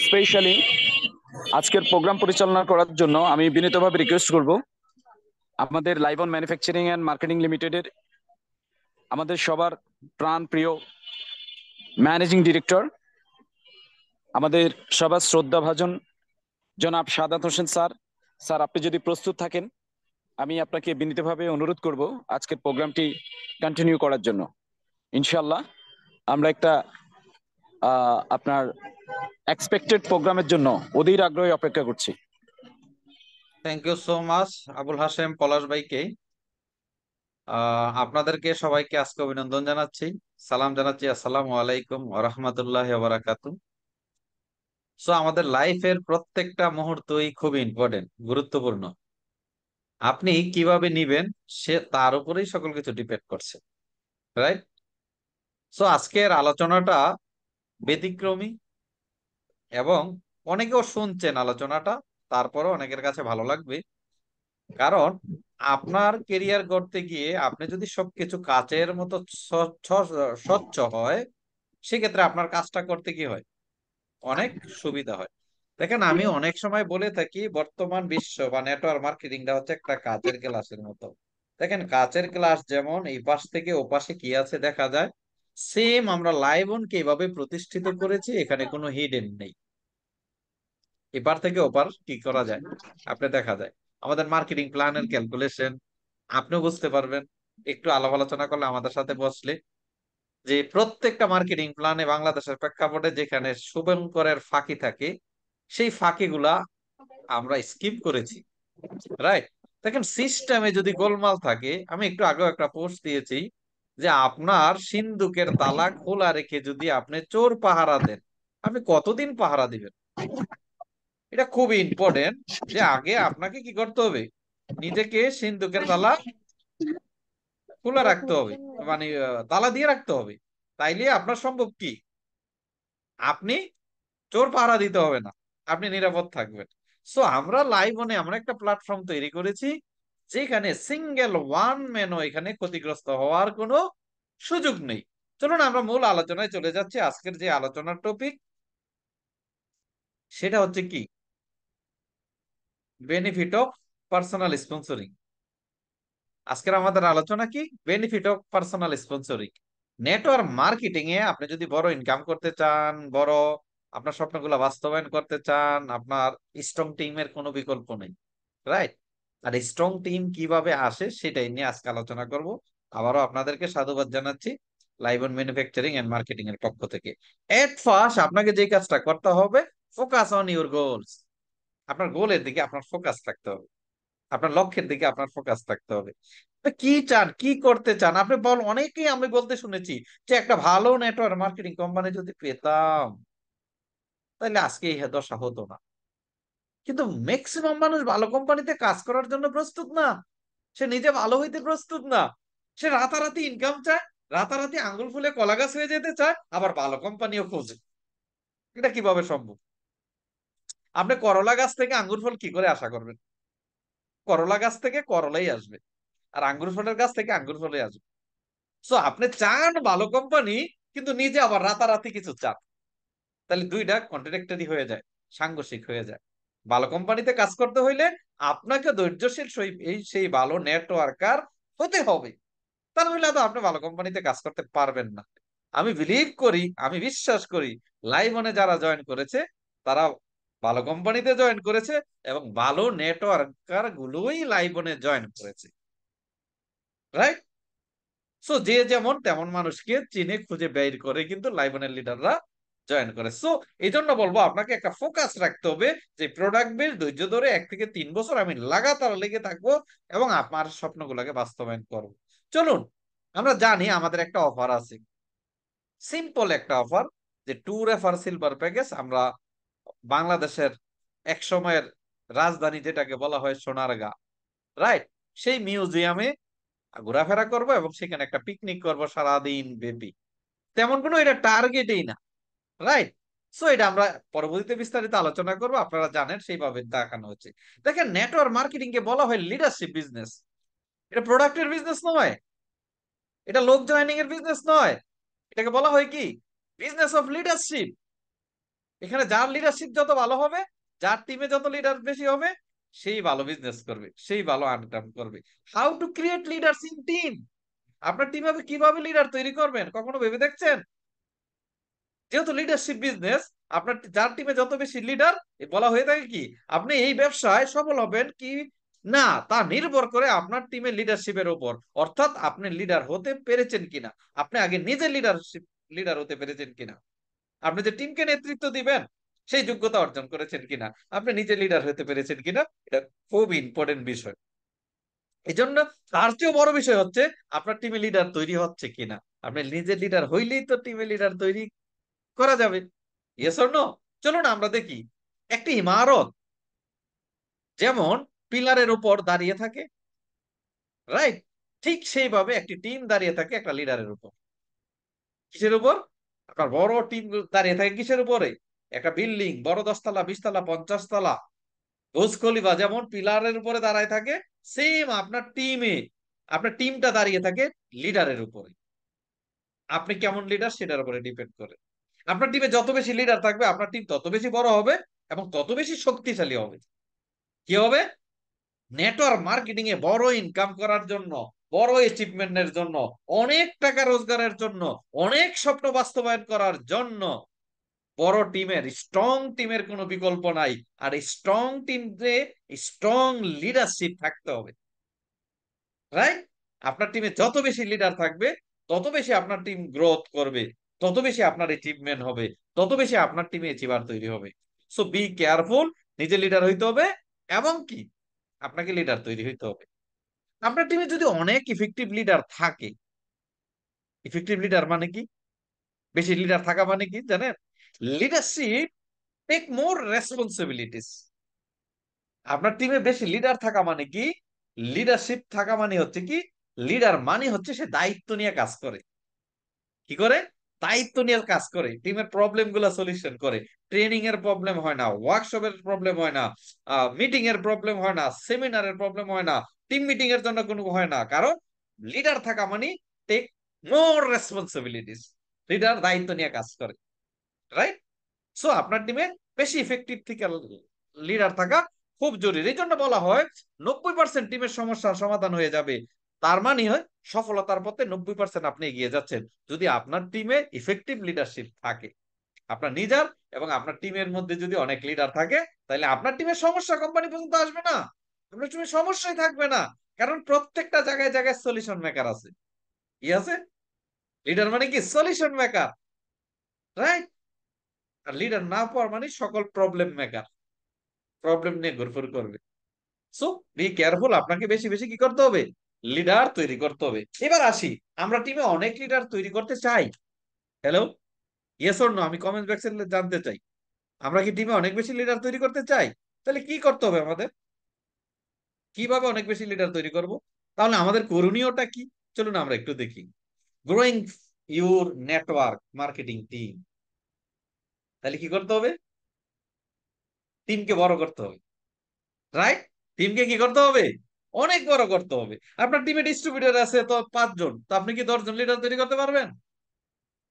Specially আজকের programme পরিচালনা করার জন্য আমি বিনীতভাবে রিকোয়েস্ট করব আমাদের লাইভন ম্যানুফ্যাকচারিং অ্যান্ড মার্কেটিং লিমিটেডের আমাদের সবার প্রাণ প্রিয় ম্যানেজিং ডিরেক্টর, আমাদের সবার শ্রদ্ধাভাজন জনাব সাদাত হোসেন স্যার। স্যার, আপনি যদি প্রস্তুত থাকেন, আমি আপনাকে বিনীতভাবে অনুরোধ করব আজকের প্রোগ্রামটি কন্টিনিউ করার জন্য। ইনশাল্লাহ আমরা একটা আপনার এক্সপেক্টেড প্রোগ্রামের জন্য অধীর আগ্রহে অপেক্ষা করছি। Thank you so much Abul Hashem Palash ভাইকে। আপনাদেরকে সবাইকে আজকে অভিনন্দন জানাচ্ছি, সালাম জানাচ্ছি, আসসালামু আলাইকুম ওয়া রাহমাতুল্লাহি ওয়া বারাকাতুহু। সো আমাদের লাইফের প্রত্যেকটা মুহূর্তই খুব ইম্পর্টেন্ট, গুরুত্বপূর্ণ। আপনি কিভাবে নিবেন সে তার উপরেই সকল কিছু ডিপেন্ড করছে, রাইট? সো আজকের আলোচনাটা ব্যতিক্রমী, এবং অনেকেও শুনছেন আলোচনাটা, তারপরও অনেকের কাছে ভালো লাগবে। কারণ আপনার কেরিয়ার গড়তে গিয়ে আপনি যদি সবকিছু কাচের মতো স্বচ্ছ হয়, সেক্ষেত্রে আপনার কাজটা করতে কি হয়, অনেক সুবিধা হয়। দেখেন, আমি অনেক সময় বলে থাকি বর্তমান বিশ্ব বা নেটওয়ার্ক মার্কেটিংটা হচ্ছে একটা কাচের গ্লাসের মতো। দেখেন, কাচের গ্লাস যেমন এই পাশ থেকে ও পাশে কি আছে দেখা যায়, সেম আমরা লাইভ অন কিভাবে প্রতিষ্ঠিত করেছি, এখানে কোনো হিডেন নেই। এপার থেকে ওপার কি করা যায়, আপনি দেখা যায় আমাদের মার্কেটিং প্ল্যানের ক্যালকুলেশন আপনিও বুঝতে পারবেন একটু আলাপ আলোচনা করলে আমাদের সাথে বসলে, যে প্রত্যেকটা মার্কেটিং প্ল্যানে বাংলাদেশের প্রেক্ষাপটে যেখানে শুভঙ্করের ফাঁকি থাকে, সেই ফাঁকিগুলা আমরা স্কিপ করেছি, রাইট? দেখেন, সিস্টেমে যদি গোলমাল থাকে, আমি একটু আগেও একটা পোস্ট দিয়েছি যে আপনার সিন্ধুকের তালা খোলা রেখে যদি আপনি চোর পাহারা দেন, আপনি কতদিন পাহারা দিবেন? এটা খুব ইম্পর্টেন্ট যে আগে আপনাকে কি করতে হবে, নিজেকে সিন্ধুকের তালা খোলা রাখতে হবে, মানে তালা দিয়ে রাখতে হবে। তাইলে আপনার সম্ভব কি, আপনি চোর পাহারা দিতে হবে না, আপনি নিরাপদ থাকবেন। সো আমরা লাইভনে আমরা একটা প্ল্যাটফর্ম তৈরি করেছি যেখানে সিঙ্গেল ওয়ান ম্যানও এখানে ক্ষতিগ্রস্ত হওয়ার কোনো সুযোগ নেই। চলুন আমরা মূল আলোচনায় চলে যাচ্ছি। আজকের যে আলোচনার টপিক, সেটা হচ্ছে কি, বেনিফিট অফ পার্সোনাল স্পন্সরিং। আজকের আমাদের আলোচনা কি, benefit of personal sponsoring. Network marketing এ আপনি যদি বড় ইনকাম করতে চান, বড় আপনার স্বপ্নগুলো বাস্তবায়ন করতে চান, আপনার স্ট্রং টিমের কোনো বিকল্প নেই, রাইট? আর স্ট্রং টিম কিভাবে আসে সেটাই নিয়ে আজকে আলোচনা করব। আবারও আপনাদেরকে সাধুবাদ জানাচ্ছি লাইভন ম্যানুফ্যাকচারিং এন্ড মার্কেটিং এর পক্ষ থেকে। এট ফার্স্ট আপনাকে যে কাজটা করতে হবে, ফোকাস অন ইউর গোলস। আপনার গোলের দিকে আপনার ফোকাস রাখতে হবে, আপনার লক্ষ্যের দিকে আপনার ফোকাস থাকতে হবে। আপনি কি চান, কি করতে চান? আপনি অনেকেই আমি বলতে শুনেছি যে একটা ভালো নেটওয়ার্ক মার্কেটিং কোম্পানি যদি পেতাম, তাহলে আজকে এই দশা হতো না। কিন্তু ম্যাক্সিমাম মানুষ ভালো কোম্পানিতে কাজ করার জন্য প্রস্তুত না, সে নিজে ভালো হইতে প্রস্তুত না। সে রাতারাতি ইনকাম চায়, রাতারাতি আঙ্গুল ফুলে কলা গাছ হয়ে যেতে চায়, আবার ভালো কোম্পানিও খোঁজে। এটা কিভাবে সম্ভব? আপনি করলা গাছ থেকে আঙ্গুর ফল কি করে আশা করবেন? করলা গাছ থেকে করলাই আসবে, আর আঙ্গুর ফলের গাছ থেকে আঙ্গুর ফলে আসবে। সো আপনি চান ভালো কোম্পানি, কিন্তু নিজে আবার রাতারাতি কিছু চান, তাহলে দুইটা কন্ট্রাডিক্টরি হয়ে যায়, সাংঘর্ষিক হয়ে যায়। ভালো কোম্পানিতে কাজ করতে হইলে আপনাকে ধৈর্যশীল সেই ভালো নেটওয়ার্কার হতে হবে, তা নইলে তো আপনি ভালো কোম্পানিতে কাজ করতে পারবেন না। আমি বিলিভ করি, আমি বিশ্বাস করি, লাইভনে যারা জয়েন করেছে তারা ভালো কোম্পানিতে জয়েন করেছে, এবং ভালো নেটওয়ার্কার গুলোই লাইভনে জয়েন করেছে, রাইট? সো যে যেমন তেমন মানুষকে চিনে খুঁজে বের করে কিন্তু লাইবনের লিডাররা জয়েন করে। সো এই জন্য বলবো আপনাকে একটা ফোকাস রাখতে হবে যে প্রোডাক্ট বেস ধৈর্য ধরে 1 থেকে 3 বছর আমি লাগাতার লেগে থাকবো এবং আপনার স্বপ্নগুলোকে বাস্তবায়ন করব। চলুন আমরা জানি আমাদের একটা অফার আছে, সিম্পল একটা অফার, যে ট্যুর রেফার সিলভার প্যাকেজ। আমরা বাংলাদেশের এক সময়ের রাজধানী যেটাকে বলা হয় সোনারগাঁ, রাইট, সেই মিউজিয়ামে ঘোরাফেরা করব এবং সেখানে একটা পিকনিক করব সারাদিন ব্যাপী। তেমন কোনো এটা টার্গেটই না, রাইট? সো এটা আমরা পরবর্তীতে বিস্তারিত আলোচনা করব, আপনারা জানেন সেইভাবে দেখানো হচ্ছে। দেখেন, নেটওয়ার্ক মার্কেটিং কে বলা হয় লিডারশিপ বিজনেস। এটা প্রোডাক্টের বিজনেস নয়, এটা লোক জয়েনিং এর বিজনেস নয়। এটাকে বলা হয় কি, বিজনেস অফ লিডারশিপ। এখানে যার লিডারশিপ যত ভালো হবে, যার টিমে যত লিডার বেশি হবে, সেই ভালো বিজনেস করবে, সেই ভালো আর্ন করবে। How to create leaders in team. আপনার টিমে কিভাবে লিডার তৈরি করবেন কখনো ভেবে দেখছেন? যেহেতু লিডারশিপ বিজনেস, আপনার যার টিমে যত বেশি লিডার, বলা হয়ে থাকে কি আপনি এই ব্যবসায় সফল হবেন কি না তা নির্ভর করে আপনার টিমের লিডারশিপের উপর। অর্থাৎ আপনি লিডার হতে পেরেছেন কিনা, আপনি আগে নিজে লিডার হতে পেরেছেন কিনা, আপনি যে টিমকে নেতৃত্ব দিবেন সেই যোগ্যতা অর্জন করেছেন কিনা, আপনি নিজে লিডার হতে পেরেছেন কিনা, এটা খুব ইম্পর্টেন্ট বিষয়। এই জন্য তার চেয়েও বড় বিষয় হচ্ছে আপনার টিমে লিডার তৈরি হচ্ছে কিনা। আপনি নিজে লিডার হইলেই তো টিমে লিডার তৈরি করা যাবে। Yes or no? চলুন আমরা দেখি। একটি ইমারত যেমন পিলারের উপর দাঁড়িয়ে থাকে, রাইট, ঠিক সেইভাবে একটি টিম দাঁড়িয়ে থাকে একটা লিডারের উপর। কিসের উপর? আপনার বড় টিম দাঁড়িয়ে থাকে কিসের উপরে? একটা বিল্ডিং, বড় 10 তলা, 20 তলা, 50 তলা, বুর্জ খলিফা যেমন পিলারের উপরে দাঁড়ায় থাকে, সেম আপনার টিমটা দাঁড়িয়ে থাকে লিডারের উপরে। আপনি কেমন লিডার সেটার উপরে ডিপেন্ড করে। আপনার টিমে যত বেশি লিডার থাকবে, আপনার টিম তত বেশি বড় হবে এবং তত বেশি শক্তিশালী হবে। কি হবে? নেটওয়ার্ক মার্কেটিং এ বড় ইনকাম করার জন্য, বড় অ্যাচিভমেন্টের জন্য, অনেক টাকা রোজগারের জন্য, অনেক স্বপ্ন বাস্তবায়ন করার জন্য বড় টিমের, স্ট্রং টিমের কোনো বিকল্প নাই। আর স্ট্রং টিমে স্ট্রং লিডারশিপ থাকতে হবে, রাইট? আপনার টিমে যত বেশি লিডার থাকবে, তত বেশি আপনার টিম গ্রোথ করবে, তত বেশি আপনার অ্যাচিভমেন্ট হবে, তত বেশি আপনার টিমে অ্যাচিভার তৈরি হবে। So be careful. নিজে লিডার হইতে হবে এবং কি আপনাকে লিডার তৈরি হইতে হবে। আপনার টিমে যদি অনেক ইফেক্টিভ লিডার থাকে, ইফেক্টিভ লিডার মানে কি, বেশি লিডার থাকা মানে কি জানেন? Leadership take more responsibilities. আপনার টিমে বেশি লিডার থাকা মানে কি? লিডারশিপ থাকা মানে হচ্ছে কি, লিডার মানে হচ্ছে সে দায়িত্ব নিয়ে কাজ করে। কি করে? দায়িত্ব নিয়ে কাজ করে, টিমের প্রবলেম গুলা সলিউশন করে। ট্রেনিং এর প্রবলেম হয় না, ওয়ার্কশপের প্রবলেম হয় না, মিটিং এর প্রবলেম হয় না, সেমিনারের প্রবলেম হয় না, টিম মিটিং এর জন্য কোনো হয় না। কারণ লিডার থাকা মানে টেক মোর রেসপন্সিবিলিটিস। লিডার দায়িত্ব নিয়ে কাজ করে, রাইট? সো আপনার টিমে বেশি ইফেক্টিভ থেকে লিডার থাকা খুব জরুরি। এই জন্য বলা হয় 90% টিমের সমস্যার সমাধান হয়ে যাবে। তার মানে হয় সফলতার পথে 90% আপনি এগিয়ে যাচ্ছেন যদি আপনার টিমে ইফেক্টিভ লিডারশিপ থাকে। আপনার নিজের এবং আপনার টিমের মধ্যে যদি অনেক লিডার থাকে, তাহলে আপনার টিমের সমস্যা কোম্পানি পর্যন্ত আসবে না, আপনার টিমের সমস্যাই থাকবে না। কারণ প্রত্যেকটা জায়গায় জায়গায় সলিউশন মেকার আছে। কি আছে? লিডার মানে কি সলিউশন মেকার, রাইট? আর লিডার না পাওয়ার মানে সকল প্রবলেম মেকার, প্রবলেম নিয়ে ঘুরফুর করবে। So be careful. আপনাকে বেশি বেশি কি করতে হবে? লিডার তৈরি করতে হবে। এবার আসি, আমরা টিমে অনেক লিডার তৈরি করতে চাই। Hello, yes or no? আমি কমেন্ট বক্সে জানতে চাই, আমরা কি টিমে অনেক বেশি লিডার তৈরি করতে চাই? তাহলে কি করতে হবে আমাদের? কিভাবে অনেক বেশি লিডার তৈরি করব? তাহলে আমাদের করণীয়টা কি? চলুন আমরা একটু দেখি। Growing your network marketing team. তাহলে কি করতে হবে? টিমকে বড় করতে হবে, রাইট? টিমকে কি করতে হবে? অনেক বড় করতে হবে। আপনার টিমে ডিস্ট্রিবিউটর আছে তো 5 জন, তো আপনি কি 10 জন লিডার তৈরি করতে পারবেন?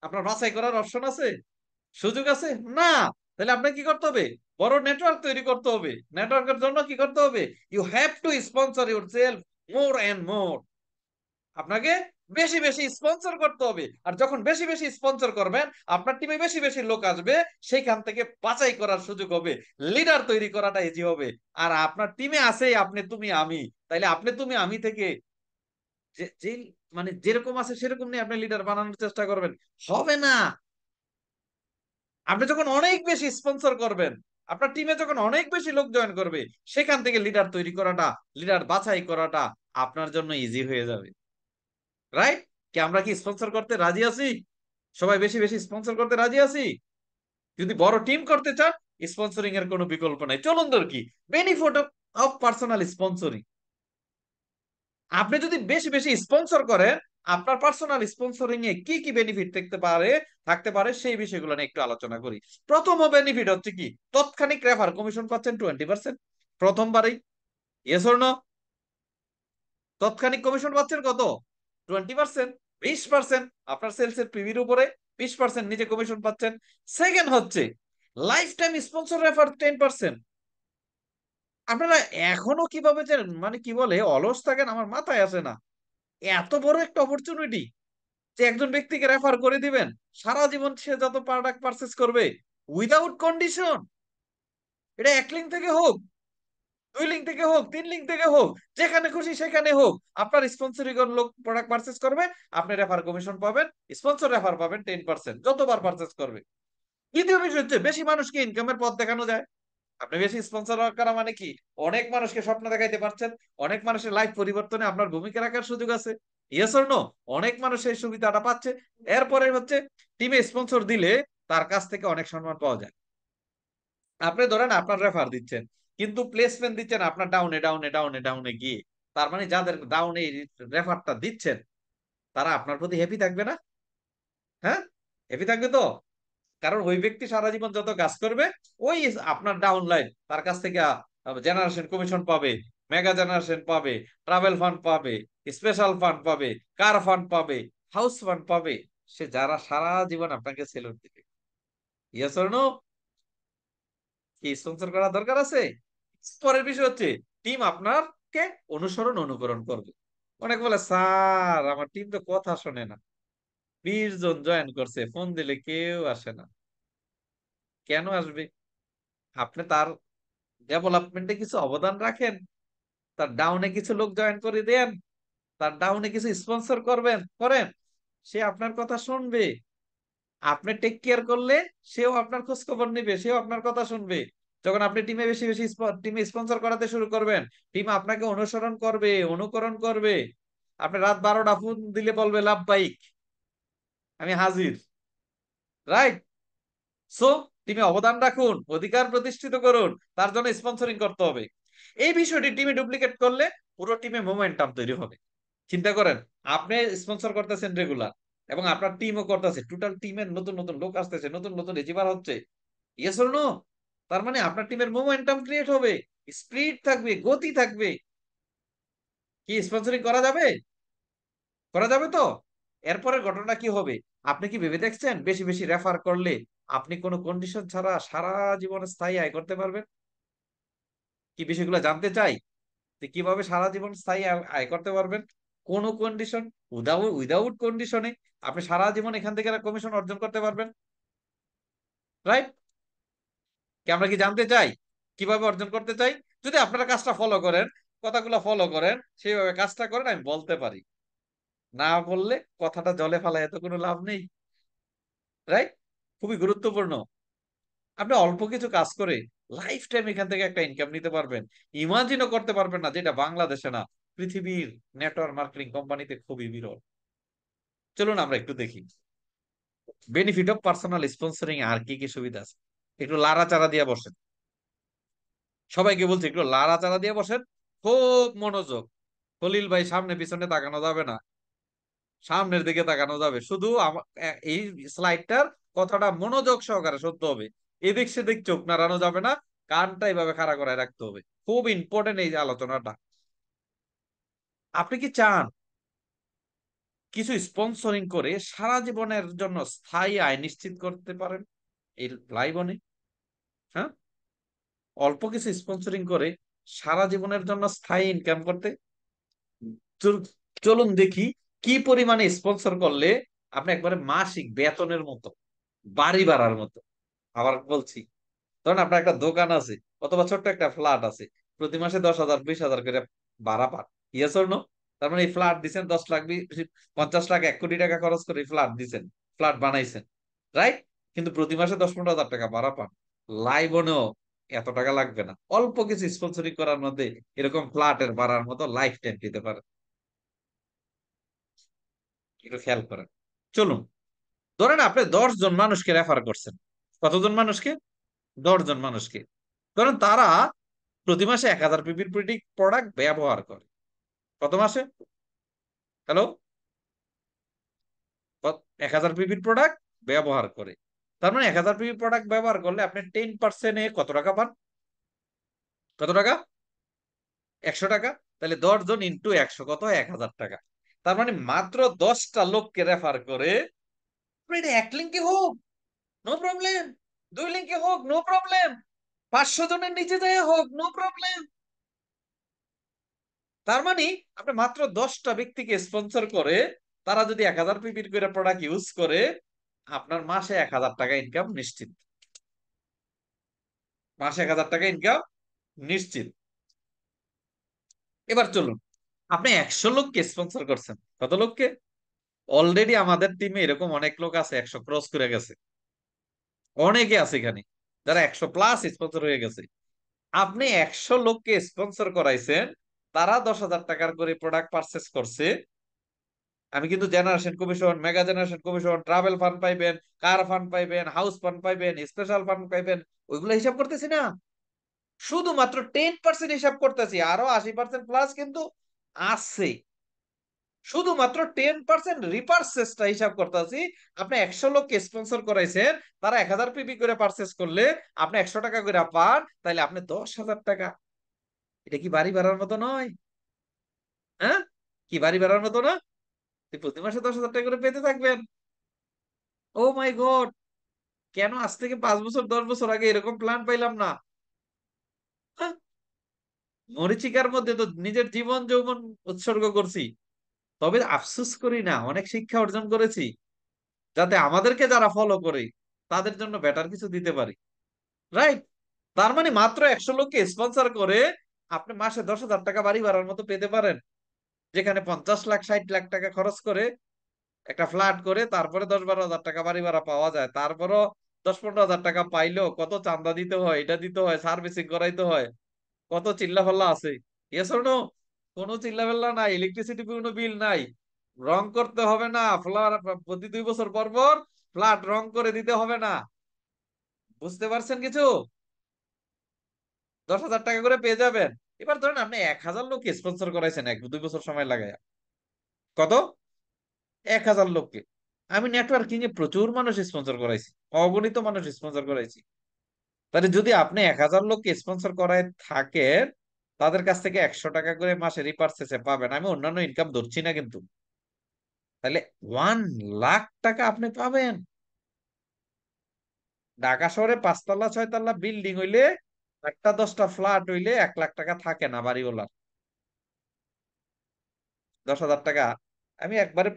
আপনার বাছাই করার অপশন আছে, সুযোগ আছে না। তাহলে আপনাকে কি করতে হবে? বড় নেটওয়ার্ক তৈরি করতে হবে। নেটওয়ার্কের জন্য কি করতে হবে? You have to sponsor yourself more and more. আপনাকে বেশি বেশি স্পন্সর করতে হবে। আর যখন বেশি বেশি স্পন্সর করবেন, আপনার টিমে বেশি বেশি লোক আসবে, সেখান থেকে বাছাই করার সুযোগ হবে, লিডার তৈরি করাটা ইজি হবে। আর আপনার টিমে আছে আপনি তুমি আমি, তাইলে আপনি তুমি আমি থেকে যে যে মানে যেরকম আছে সেরকম নিয়ে আপনি লিডার বানানোর চেষ্টা করবেন, হবে না। আপনি যখন অনেক বেশি স্পন্সর করবেন, আপনার টিমে যখন অনেক বেশি লোক জয়েন করবে, সেখান থেকে লিডার তৈরি করাটা, লিডার বাছাই করাটা আপনার জন্য ইজি হয়ে যাবে, রাইট? কি আমরা কি স্পন্সর করতে রাজি আছি? সবাই বেশি বেশি স্পন্সর করতে রাজি আছি? যদি বড় টিম করতে চান, স্পন্সরিং এর কোনো বিকল্প নাই। চলুন ধর কি বেনিফিট অফ পার্সোনাল স্পন্সরিং। আপনি যদি বেশি বেশি স্পন্সর করেন, আপনার পার্সোনাল স্পন্সরিং এ কি কি বেনিফিট থাকতে পারে সেই বিষয়গুলো নিয়ে একটু আলোচনা করি। প্রথম বেনিফিট হচ্ছে কি, তৎক্ষণিক রেফার কমিশন পাচ্ছেন 20%, প্রথমবারই। Yes or no? তৎক্ষণিক কমিশন পাচ্ছেন কত? 20%, 20% আপনার সেলস এর পিভির উপরে। 20% নিজে কমিশন পাচ্ছেন। সেকেন্ড হচ্ছে লাইফ টাইম স্পন্সর রেফার 10%। আপনারা এখনো কিভাবে যে মানে কি বলে অলস থাকেন আমার মাথায় আসে না। এত বড় একটা অপরচুনিটি যে একজন ব্যক্তিকে রেফার করে দিবেন, সারা জীবন সে যত প্রোডাক্ট পারচেজ করবে উইদাউট কন্ডিশন, এটা এক লিঙ্ক থেকে হোক, 2 লিঙ্ক থেকে হোক, 3 লিঙ্ক থেকে হোক, যেখানে খুশি সেখানে হোক, আপনার স্পন্সরি লোক প্রোডাক্ট পারচেজ করবে, আপনি রেফার কমিশন পাবেন, স্পন্সর রেফার পাবেন 10% যতবার পারচেজ করবে। দ্বিতীয় বিষয় হচ্ছে বেশি মানুষকে ইনকামের পথ দেখানো যায়। আপনি বেশি স্পন্সর করা মানে কি, অনেক মানুষকে স্বপ্ন দেখাইতে পারছেন, অনেক মানুষের লাইফ পরিবর্তনে আপনার ভূমিকা রাখার সুযোগ আছে। Yes or no? অনেক মানুষ এই সুবিধাটা পাচ্ছে। এরপরে হচ্ছে টিমে স্পন্সর দিলে তার কাছ থেকে অনেক সম্মান পাওয়া যায়। আপনি ধরেন আপনার রেফার দিচ্ছেন, কিন্তু প্লেসমেন্ট দিচ্ছেন আপনার ডাউনে ডাউনে ডাউনে ডাউনে গিয়ে, তার মানে যাদের ডাউনে রেফারটা দিচ্ছেন তারা আপনার প্রতি হ্যাপি থাকবে না? হ্যাঁ, হ্যাপি থাকবে তো। কারণ ওই ব্যক্তি সারা জীবন যত কাজ করবে, ওই আপনার ডাউন লাইন তার কাছ থেকে জেনারেশন কমিশন পাবে, মেগা জেনারেশন পাবে, ট্রাভেল ফান্ড পাবে, স্পেশাল ফান্ড পাবে, কার ফান্ড পাবে, হাউস ফান্ড পাবে। সে যারা সারা জীবন আপনাকে সেলুট দিবে। Yes or no? কি স্পন্সর করার দরকার আছে? পরের বিষয় হচ্ছে টিম আপনাকে অনুসরণ অনুকরণ করবে। অনেক বলে স্যার আমার টিম তো কথা শোনে না, 20 জন জয়েন করছে, ফোন দিলে কেউ আসে না। কেন আসবে? আপনি তার ডেভেলপমেন্টে কিছু অবদান রাখেন, তার ডাউনে কিছু লোক জয়েন করে দেন, তার ডাউনে কিছু স্পন্সর করেন, সে আপনার কথা শুনবে। আপনি টেক কেয়ার করলে সেও আপনার খোঁজ খবর নিবে, সেও আপনার কথা শুনবে। যখন আপনি টিমে বেশি বেশি টিমে স্পন্সর করাতে শুরু করবেন, টিম আপনাকে অনুসরণ করবে, অনুকরণ করবে। আপনি রাত 12টা ফোন দিলে বলবে লাভবাহিক, আমি হাজির। রাইট? সো টিমে অবদান রাখুন, অধিকার প্রতিষ্ঠিত করুন, তার জন্য স্পন্সরিং করতে হবে। এই বিষয়টি টিমে ডুপ্লিকেট করলে পুরো টিমে মোমেন্টাম তৈরি হবে। চিন্তা করেন, আপনি স্পন্সর করতেছেন রেগুলার এবং আপনার টিমও করতেছে, টোটাল টিমের নতুন নতুন লোক আসতেছে, নতুন নতুন রিসিভার হচ্ছে। Yes or no? তার মানে আপনার টিমের মোমেন্টাম ক্রিয়েট হবে, স্পিড থাকবে, গতি থাকবে। কি স্পন্সরিং করা যাবে? করা যাবে তো। এরপরের ঘটনা কি হবে আপনি কি ভেবে দেখছেন? বেশি বেশি রেফার করলে আপনি কোনো কন্ডিশন ছাড়া সারা জীবন স্থায়ী আয় করতে পারবেন। কি বিষয়গুলো জানতে চাই যে কিভাবে সারা জীবন স্থায়ী আয় করতে পারবেন? কোনো কন্ডিশন, উইদাউট কন্ডিশনে আপনি সারা জীবন এখান থেকে কমিশন অর্জন করতে পারবেন। রাইট? কি আমরা কি জানতে চাই কিভাবে অর্জন করতে চাই? যদি আপনারা কাজটা ফলো করেন, কথাগুলো ফলো করেন, সেইভাবে কাজটা করেন, আমি বলতে পারি। না বললে কথাটা জলে ফেলায় এত কোনো লাভ নেই। রাইট? খুবই গুরুত্বপূর্ণ। আপনি অল্প কিছু কাজ করে লাইফ টাইম এখান থেকে একটা ইনকাম নিতে পারবেন। ইমাজিনও করতে পারবেন না, যেটা বাংলাদেশে না, পৃথিবীর নেটওয়ার্ক মার্কেটিং কোম্পানিতে খুবই বিরল। চলুন আমরা একটু দেখি বেনিফিট অফ পার্সোনাল স্পন্সরিং আর কি কি সুবিধা আছে। একটু লাড়াচাড়া দিয়ে বসেন, সবাইকে বলছি একটু লাড়াচাড়া দিয়ে বসেন, খুব মনোযোগ। খলিল ভাই সামনে পিছনে তাকানো যাবে না, সামনের দিকে তাকানো যাবে শুধু। এই স্লাইডটার কথাটা মনোযোগ সহকারে শুনতে হবে, এদিক সেদিক চোখ নাড়ানো যাবে না, কানটা এইভাবে খাড়া করায় রাখতে হবে। খুব ইম্পর্টেন্ট এই আলোচনাটা। আপনি কি চান কিছু স্পন্সরিং করে সারা জীবনের জন্য স্থায়ী আয় নিশ্চিত করতে পারেন এই লাইবনে? হ্যাঁ, অল্প কিছু স্পন্সরিং করে সারা জীবনের জন্য স্থায়ী ইনকাম করতে? চলুন দেখি কি পরিমাণে স্পন্সর করলে আপনি একবারে মাসিক বেতনের মতো, বাড়ি ভাড়ার মতো। আবার বলছি, ধরুন আপনার একটা দোকান আছে অথবা ছোট্ট একটা ফ্ল্যাট আছে, প্রতি মাসে 10,000 20,000 করে ভাড়া পান। Yes or no? তার মানে এই ফ্ল্যাট দিচ্ছেন 10 লাখ 50 লাখ 1 কোটি টাকা খরচ করে ফ্ল্যাট দিচ্ছেন, ফ্ল্যাট বানাইছেন। রাইট? কিন্তু প্রতি মাসে 10-15 হাজার টাকা ভাড়া পান। লাইবনেও এত টাকা লাগবে না, অল্প কিছু স্পন্সরিং করার মধ্যে এরকম ফ্ল্যাটের ভাড়ার মতো লাইফ টাইম দিতে পারে। একটু খেয়াল করেন। চলুন ধরেন আপনি 10 জন মানুষকে রেফার করছেন। কতজন মানুষকে? 10 জন মানুষকে। ধরেন তারা প্রতি মাসে 1,000 পিপির প্রোডাক্ট ব্যবহার করে। কত মাসে? হ্যালো? 1,000 পিপির প্রোডাক্ট ব্যবহার করে। তার মানে 1,000 পিপি প্রোডাক্ট ব্যবহার করলে আপনি 10% কত টাকা পান? কত টাকা? 100 টাকা। তাহলে 10 জন ইন্টু 100 কত হয়? 1,000 টাকা। তার মানে মাত্র 10টা লোককে রেফার করে এটা 1 লিঙ্কে হোক, নো প্রবলেম। 2 লিঙ্কে হোক, নো প্রবলেম। 500 জনের নিচে যায় হোক, নো প্রবলেম। তার মানে আপনি মাত্র 10টা ব্যক্তিকে স্পন্সর করে তারা যদি 1000 পিপির করে প্রোডাক্ট ইউজ করে, আপনার মাসে 1000 টাকা ইনকাম নিশ্চিত। মাসে 1000 টাকা ইনকাম নিশ্চিত। এবার চলুন, আপনি 100 লোককে স্পন্সর করছেন। কত লোককে? অলরেডি আমাদের টিমে এরকম অনেক লোক আছে 100 ক্রস করে গেছে। অনেকে আছে এখানে যারা 100+ স্পন্সর হয়ে গেছে। আপনি 100 লোককে স্পন্সর করাইছেন, তারা 10,000 টাকার করে প্রোডাক্ট পারচেস করছে। আমি কিন্তু generation commission, mega generation commission, travel fund পাইবেন, কার ফান্ড পাইবেন, হাউস ফান্ড পাইবেন, স্পেশাল ফান্ড পাইবেন, ওইগুলো হিসাব করতেছি না। শুধুমাত্র 10% হিসাব করতেছি, আরো 80%+ কিন্তু আছে। শুধুমাত্র 10% রিপার্সেসটা হিসাব করতেছি। আপনি 100 লোককে স্পন্সর করাইছেন, তারা 1000 পিপি করে পারচেস করলে আপনি 100 টাকা করে পান, তাইলে আপনি 10,000 টাকা। এটা কি বাড়ি ভাড়ার মতো নয়? হ্যাঁ, কি বাড়ি ভাড়ার মতো না? প্রতি মাসে 10,000 টাকা করে পেতে থাকবেন। ও মাই গড, কেন আজ থেকে 5 বছর 10 বছর আগে এরকম প্ল্যান পাইলাম না? হ্যাঁ? মরীচিকার মধ্যে তো নিজের জীবন যৌবন উৎসর্গ করছি, তবে আফসোস করি না, অনেক শিক্ষা অর্জন করেছি, যাতে আমাদেরকে যারা ফলো করে তাদের জন্য বেটার কিছু দিতে পারি। রাইট? তার মানে মাত্র 100 লোককে স্পন্সর করে আপনি মাসে 10,000 টাকা বাড়ি ভাড়ার মতো পেতে পারেন, যেখানে 50 লাখ 60 লাখ টাকা খরচ করে একটা ফ্ল্যাট করে তারপরে 10-12 হাজার টাকা বাড়ি ভাড়া পাওয়া যায়। তারপরও 10-15 হাজার টাকা পাইলেও কত চাঁদা দিতে হয়, এটা দিতে হয়, সার্ভিসিং করাইতে হয়, কত চিল্লাফাল্লা আছে। Yes or no? কোনো চিল্লাফাল্লা নাই, ইলেকট্রিসিটি কোনো বিল নাই, রং করতে হবে না, ফ্ল্যাট প্রতি 2 বছর পর পর ফ্ল্যাট রং করে দিতে হবে না। বুঝতে পারছেন কিছু? 10,000 টাকা করে পেয়ে যাবেন। এবার ধরেন আপনি 1,000 লোককে স্পন্সর করাইছেন 1-2 বছর সময় লাগায়। কত? 1,000 লোককে। আমি নেটওয়ার্কিং এ প্রচুর মানুষ স্পন্সর করাইছি, অগণিত মানুষ স্পন্সর করাইছি। তাহলে যদি আপনি 1,000 লোককে স্পন্সর করায় থাকেন, তাদের কাছ থেকে 100 টাকা করে মাসে রিপার্সেসে পাবেন। আমি অন্যান্য ইনকাম ধরছি না কিন্তু। তাহলে 1 লাখ টাকা আপনি পাবেন। ঢাকা শহরে 5 তলা 6 তলা বিল্ডিং হইলে, 8টা 10টা ফ্ল্যাট হইলে 1 লাখ টাকা থাকে না বাড়িওয়ালা। 10,000 টাকা। আমি একবারে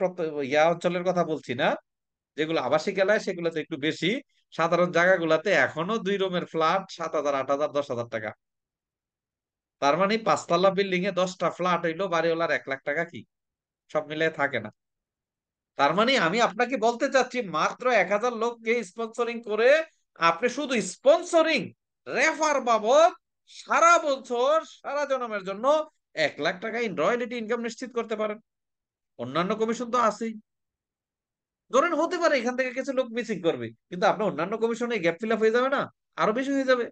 ইয়া অঞ্চলের কথা বলছি না, যেগুলো আবাসিক এলাকায় সেগুলোতে একটু বেশি। সাধারণ জায়গাগুলোতে এখনো 2 রুমের ফ্ল্যাট 7,000 8,000 10,000 টাকা। তার মানে 5 তলা বিল্ডিং এ 10টা ফ্ল্যাট হইলো বাড়িওয়ালার 1 লাখ টাকা কি সব মিলে থাকে না? তার মানে আমি আপনাকে বলতে চাচ্ছি, মাত্র 1,000 লোককে স্পন্সরিং করে আপনি শুধু স্পন্সরিং রেফার বাবদ সারা বছর সারা জনমের জন্য 1 লাখ টাকা ইন রয়্যালিটি ইনকাম নিশ্চিত করতে পারেন। অন্যান্য কমিশন তো আছেই। ধরেন হতে পারে এখান থেকে কিছু লোক মিসিং করবে, কিন্তু আপনার অন্যান্য কমিশনে গ্যাপ ফিল আপ হয়ে যাবে না? আরো বেশি হয়ে যাবে।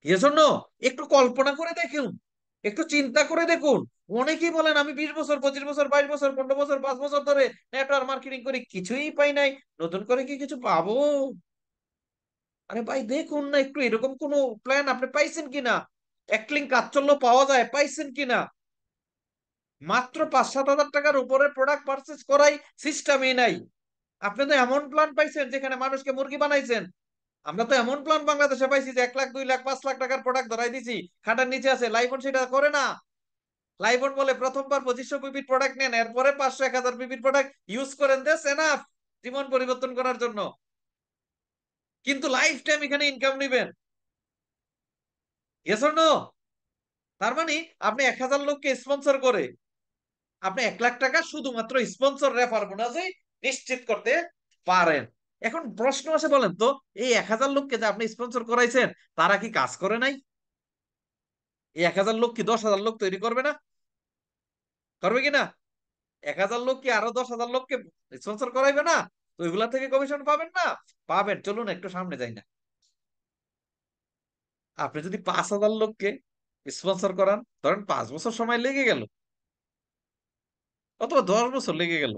এজন্য একটু কল্পনা করে দেখুন, একটু চিন্তা করে দেখুন। অনেকেই বলেন আমি 20 বছর 25 বছর 22 বছর 15 বছর 5 বছর ধরে নেটওয়ার্ক মার্কেটিং করি, কিছুই পাই নাই, নতুন করে কি কিছু পাবো? আরে ভাই দেখুন না একটু, এরকম কোন প্ল্যান আপনি পাইছেন কিনা? এক লিঙ্ক কাজ পাওয়া যায়, পাইছেন কিনা? মাত্র 5-7 হাজার টাকার উপরে প্রোডাক্ট পারচেস করাই সিস্টেমই নাই। আপনি তো এমন প্ল্যান পাইছেন যেখানে মানুষকে মুরগি বানাইছেন। আমরা তো এমন প্ল্যান বাংলাদেশে পাইছি যে 1 লাখ 2 লাখ 5 লাখ টাকার প্রোডাক্ট ধরাই দিছি, খাটার নিচে আছে। লাইফন সেটা করে না। লাইফন বলে প্রথমবার 2500 পিপির প্রোডাক্ট নেন, এরপরে 500 1000 পিপির প্রোডাক্ট ইউজ করেন, দেস এনাফ জীবন পরিবর্তন করার জন্য। কিন্তু লাইফ টাইম এখানে ইনকাম নিবেন। Yes or no? তার মানে আপনি 1,000 লোককে স্পন্সর করে আপনি 1 লাখ টাকা শুধুমাত্র স্পন্সর রেফার বোনাসে নিশ্চিত করতে পারেন। এখন প্রশ্ন আসে, বলেন তো, এই 1,000 লোককে যে আপনি স্পন্সর করাইছেন, তারা কি কাজ করে নাই? এই 1,000 লোক কি 10,000 লোক তৈরি করবে না? করবে কিনা? 1,000 লোক কি আরো 10,000 লোককে স্পন্সর করাইবে না? তো ওইগুলা থেকে কমিশন পাবেন না? পাবেন। চলুন একটু সামনে যাই না। আপনি যদি 5,000 লোককে স্পন্সর করান, ধরেন 5 বছর সময় লেগে গেল, অথবা 10 বছর লেগে গেল,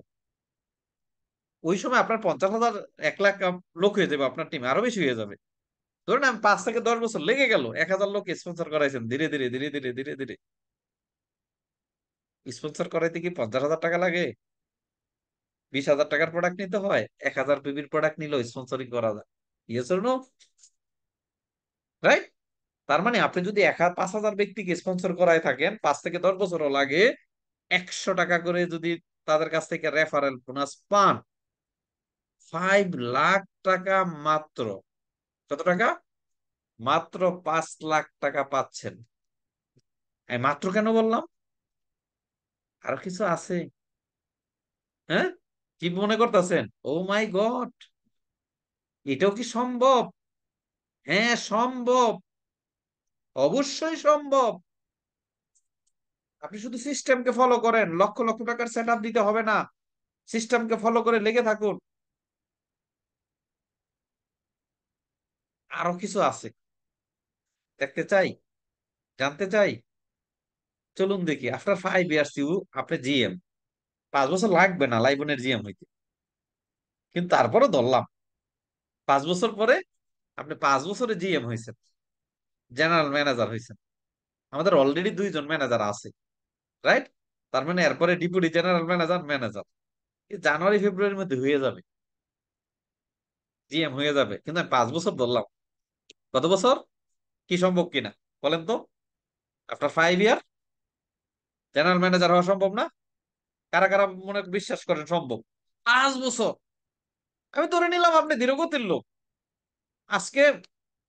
ওই সময় আপনার 50,000 1 লাখ লোক হয়ে যাবে, আপনার টিমে আরো বেশি হয়ে যাবে। ধরুন আমি 5 থেকে 10 বছর লেগে গেল, 1,000 লোককে স্পন্সর করাইছেন, ধীরে ধীরে ধীরে ধীরে ধীরে ধীরে। স্পন্সর করাইতে কি 50,000 টাকা লাগে? 20,000 টাকার প্রোডাক্ট নিতে হয়, 1,000 পিবির প্রোডাক্ট নিলেও স্পন্সরিং করা যায়। Yes or no? রাইট? তার মানে আপনি যদি 5,000 ব্যক্তিকে স্পন্সর করায় থাকেন, 5 থেকে 10 বছরও লাগে, 100 টাকা করে যদি তাদের কাছ থেকে রেফারেল বোনাস পান, 5 লাখ টাকা মাত্র। কত টাকা? মাত্র 5 লাখ টাকা পাচ্ছেন। আমি মাত্র কেন বললাম? আরো কিছু আছে। হ্যাঁ, কি মনে করতেছেন? ও মাই গড, এটাও কি সম্ভব? হ্যাঁ সম্ভব, অবশ্যই সম্ভব। আপনি শুধু সিস্টেমকে ফলো করেন, লক্ষ লক্ষ টাকার সেট আপ দিতে হবে না, সিস্টেমকে ফলো করে লেগে থাকুন। আরো কিছু আছে, দেখতে চাই, জানতে চাই। চলুন দেখি। আফটার 5 ইয়ার্স ইউ আপনি জিএম। 5 বছর লাগবে না লাইবনের জিএম হইতে, কিন্তু তারপরে ধরলাম 5 বছর পরে আপনি 5 বছরে জিএম হয়েছেন, জেনারেল ম্যানেজার হয়েছেন। আমাদের অলরেডি 2 জন ম্যানেজার আছে, রাইট? তার মানে এরপরে ডিপুটি জেনারেল ম্যানেজার, ম্যানেজার জানুয়ারি ফেব্রুয়ারির মধ্যে হয়ে যাবে, জিএম হয়ে যাবে। কিন্তু আমি 5 বছর ধরলাম, কত বছর? কি সম্ভব কিনা বলেন তো? আফটার 5 ইয়ার জেনারেল ম্যানেজার হওয়া সম্ভব না? কারা কারা মনে বিশ্বাস করেন সম্ভব? 5 বছর। আমি ধরে নিলাম আপনি ধীরগতির লোক। আজকে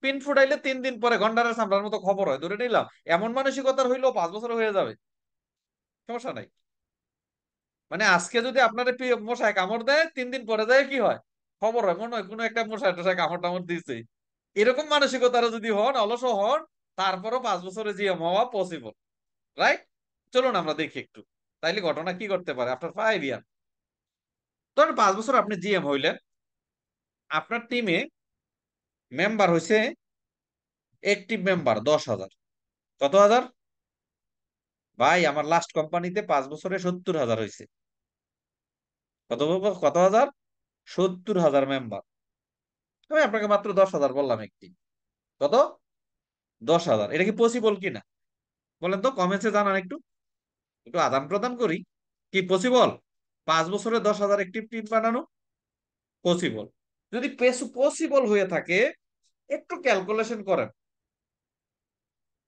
পিন ফুটাইলে 3 দিন পরে গন্ডারের চামড়ার মতো খবর হয়, ধরে নিলাম এমন মানসিকতার হইলেও 5 বছর হয়ে যাবে, সমস্যা নাই। মানে আজকে যদি আপনার মশায় কামড় দেয়, 3 দিন পরে যায় কি হয়, খবর হয়, মনে হয় কোনো একটা মশায় টশায় কামড় টামড় দিচ্ছে। এরকম মানসিকতার যদি হন, অলস হন, তারপরও 5 বছরে জিএম হওয়া পসিবল, রাইট? চলুন আমরা দেখি একটু, তাইলে ঘটনা কি করতে পারে আফটার 5 ইয়ার। ধরেন 5 বছর আপনি জিএম হইলেন, আপনার টিমে মেম্বার হয়েছে, একটিভ মেম্বার 10,000। কত হাজার? ভাই আমার লাস্ট কোম্পানিতে 5 বছরে 70,000 হয়েছে। কত কত হাজার? 70,000 মেম্বার। আমি আপনাকে মাত্র 10,000 বললাম একটি। কত? 10,000। এটা কি পসিবল কিনা বলেন তো, কমেন্টসে জানান একটু, একটু আদান প্রদান করি। কি পসিবল 5 বছরে 10,000 একটি টিম বানানো? পসিবল। যদি পসিবল হয়ে থাকে, একটু ক্যালকুলেশন করেন।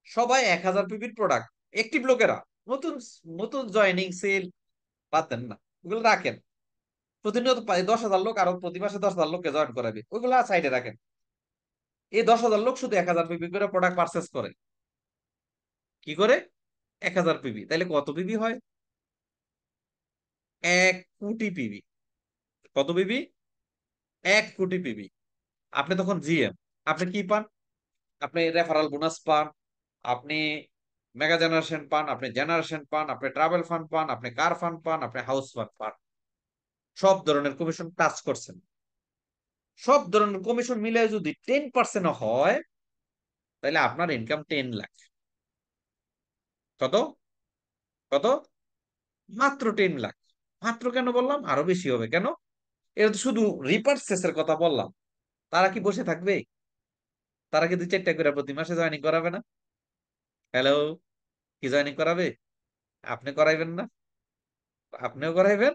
সবাই 1,000 পিবির প্রোডাক্ট, একটিভ লোকেরা, নতুন নতুন জয়নিং সেল বাদ দেন না, ওগুলো রাখেন। প্রতিনিয়ত 10,000 লোক, আরো প্রতি মাসে 10,000 লোককে জয়েন করাবে, ওইগুলো সাইডে রাখেন। এই 10,000 লোক শুধু 1,000 পিবি করে প্রোডাক্ট পারচেস করে। কি করে? 1,000 পিবি, তাহলে কত পিবি হয়? 1 কোটি পিবি। কত পিবি? 1 কোটি পিবি। আপনি তখন জিএম, আপনি কি পান? আপনি রেফারাল বোনাস পান, আপনি মেগা জেনারেশন পান, আপনি জেনারেশন পান, আপনি ট্রাভেল ফান্ড পান, আপনি কার ফান্ড পান, আপনি হাউস ফান্ড পান। সব ধরনের কমিশন টাচ করছেন। সব ধরনের কমিশন মিলে যদি 10% হয়, তাহলে আপনার ইনকাম 10 লাখ। কত? কত? মাত্র 10 লাখ। মাত্র কেন বললাম? আরো বেশি হবে কেন? এটা তো শুধু রিপার্সেসের কথা বললাম। তারা কি বসে থাকবে? তারা কি 2-4টা করে প্রতি মাসে জয়েনিং করাবে না? হ্যালো, কি জয়েনিং করাবে? আপনি করাইবেন না? আপনিও করাইবেন,